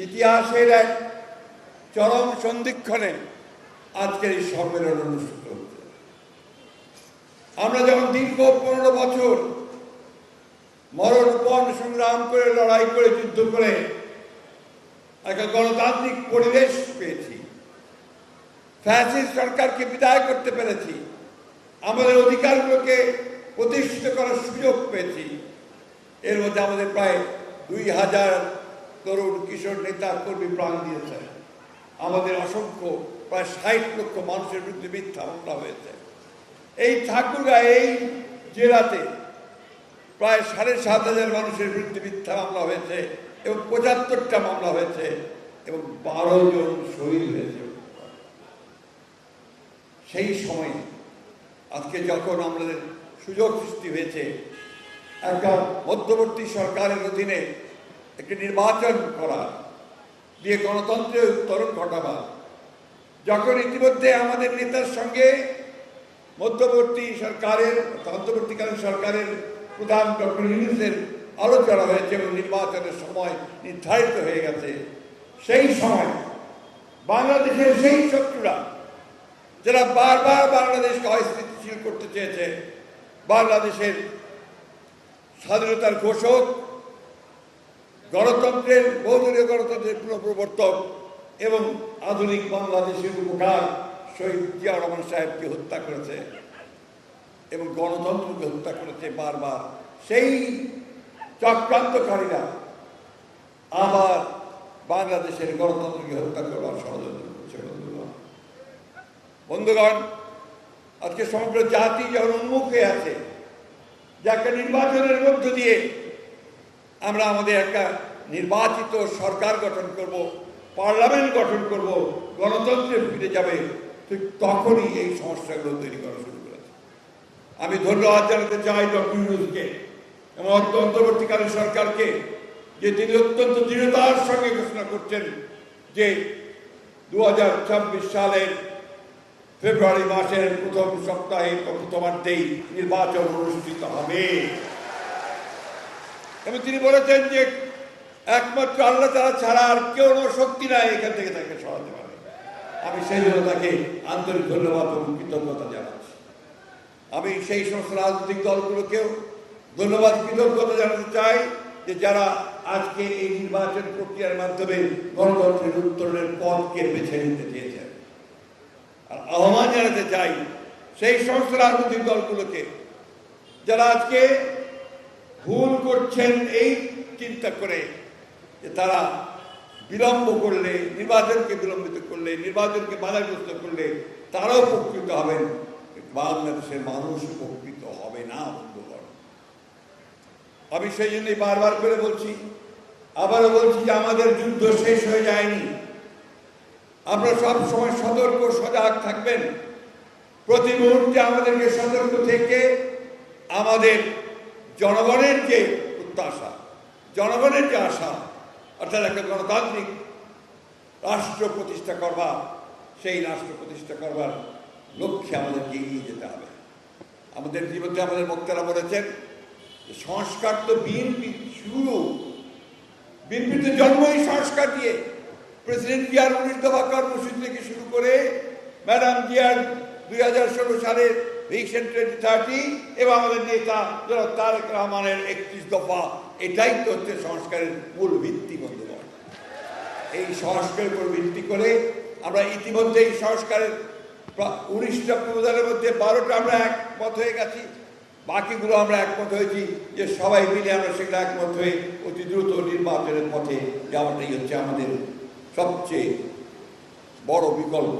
ইতিহাসের এক চরম সন্ধিক্ষণে আজকের এই সম্মেলন অনুষ্ঠিত হচ্ছে। আমরা যখন দীর্ঘ 15 বছর মরণপণ সংগ্রাম করে, লড়াই করে, যুদ্ধ করে একটা গণতান্ত্রিক পরিবেশ পেয়েছি, ফ্যাসিস্ট সরকারকে বিদায় করতে পেরেছি, আমাদের অধিকারগুলোকে প্রতিষ্ঠিত করার সুযোগ পেয়েছি। এর মধ্যে আমাদের প্রায় 2000 তরুণ কিশোর নেতা কর্মী প্রাণ দিয়েছে। আমাদের অসংখ্য প্রায় 60 লক্ষ মানুষের বিরুদ্ধে মিথ্যা মামলা হয়েছে। এই ঠাকুরগাঁ, এই জেলাতে প্রায় 7,500 মানুষের বিরুদ্ধে মিথ্যা মামলা হয়েছে এবং 75টা মামলা হয়েছে এবং 12 জন শহীদ হয়েছে। সেই সময়ে আজকে যখন আমাদের সুযোগ সৃষ্টি হয়েছে একটা মধ্যবর্তী সরকারের অধীনে একটি নির্বাচন করা, দিয়ে গণতন্ত্রের উত্তরণ ঘটাবা, যখন ইতিমধ্যে আমাদের নেতার সঙ্গে অন্তর্বর্তীকালীন সরকারের প্রধান ডক্টর ইউনূসের আলোচনা হয়েছে এবং নির্বাচনের সময় নির্ধারিত হয়ে গেছে, সেই সময় বাংলাদেশের সেই শত্রুরা যারা বারবার বাংলাদেশকে অস্থিতিশীল করতে চেয়েছে, বাংলাদেশের স্বাধীনতার ঘোষক, গণতন্ত্রের, বহুদলীয় গণতন্ত্রের পুনঃপ্রবর্তক এবং আধুনিক বাংলাদেশের উপকার শহীদ জিয়া রহমান সাহেবকে হত্যা করেছে এবং গণতন্ত্রকে হত্যা করেছে বারবার। সেই চক্রান্তকারীরা আবার বাংলাদেশের গণতন্ত্রকে হত্যা করবার ষড়যন্ত্র করছে। বন্ধুগণ, আজকে সমগ্র জাতি যখন উন্মুখ হয়ে আছে যে একটা নির্বাচনের মধ্য দিয়ে আমরা আমাদের একটা নির্বাচিত সরকার গঠন করব, পার্লামেন্ট গঠন করব, গণতন্ত্রে ফিরে যাবে, ঠিক তখনই এই সমস্যাগুলো তৈরি করা শুরু করেছে। আমি ধন্যবাদ জানাতে চাই ডক্টর ইউনূসকে এবং অন্তর্বর্তীকালীন সরকারকে যে তিনি অত্যন্ত দৃঢ়তার সঙ্গে ঘোষণা করছেন যে 2026 সালের ফেব্রুয়ারি মাসের প্রথম সপ্তাহে প্রথমার্ধেই নির্বাচন অনুষ্ঠিত হবে এবং তিনি বলেছেন যে একমাত্র আল্লাহ তাআলা ছাড়া আর কেউ শক্তি নাই এখান থেকে তাকে সরাতে পারে। আমি সেই জন্য তাকে আন্তরিক ধন্যবাদ এবং কৃতজ্ঞতা জানাচ্ছি। আমি সেই সমস্ত রাজনৈতিক দলগুলোকেও ধন্যবাদ, কৃতজ্ঞতা জানাতে চাই যে যারা আজকে এই নির্বাচন প্রক্রিয়ার মাধ্যমে গণতন্ত্রের উত্তরণের পথকে বেছে নিতে চেয়েছেন। আর আহ্বান জানাতে চাই সেই সমস্ত রাজনৈতিক দলগুলোকে যারা আজকে ভুল করছেন এই চিন্তা করে যে তারা বিলম্ব করলে, নির্বাচনকে বিলম্বিত করলে, নির্বাচনকে বাধাগ্রস্ত করলে তারাও উপকৃত হবেন, বাংলাদেশের মানুষ উপকৃত হবে না। বন্ধুগণ, আমি সেই জন্যই বারবার করে বলছি, আবারও বলছি যে আমাদের যুদ্ধ শেষ হয়ে যায়নি। আমরা সব সময় সতর্ক, সজাগ থাকবেন। প্রতি মুহূর্তে আমাদেরকে সতর্ক থেকে আমাদের জনগণের যে প্রত্যাশা, জনগণের যে আশা, অর্থাৎ একটা গণতান্ত্রিক রাষ্ট্র প্রতিষ্ঠা করবা, সেই রাষ্ট্র প্রতিষ্ঠা করবার লক্ষ্যে আমাদেরকে এগিয়ে যেতে হবে। আমাদের জীবনে আমাদের বক্তারা বলেছেন যে সংস্কার তো বিএনপি শুরু, বিএনপির তো জন্মই সংস্কার দিয়ে। প্রেসিডেন্ট জিয়ার 19 দফা কর্মসূচি থেকে শুরু করে ম্যাডাম জিয়ার 2016 সালের ভিশন 2030 এবং আমাদের নেতা যারা তারেক রহমানের 31 দফা, এটাই তো হচ্ছে সংস্কারের মূল ভিত্তি। বন্ধুগণ, এই সংস্কারের উপর ভিত্তি করে আমরা ইতিমধ্যে এই সংস্কারের 19টা প্রধানের মধ্যে 12টা আমরা একমত হয়ে গেছি, বাকিগুলো আমরা একমত হয়েছি যে সবাই মিলে আমরা সেগুলো একমত হয়ে অতি দ্রুত নির্বাচনের পথে যাওয়াটাই হচ্ছে আমাদের সবচেয়ে বড় বিকল্প।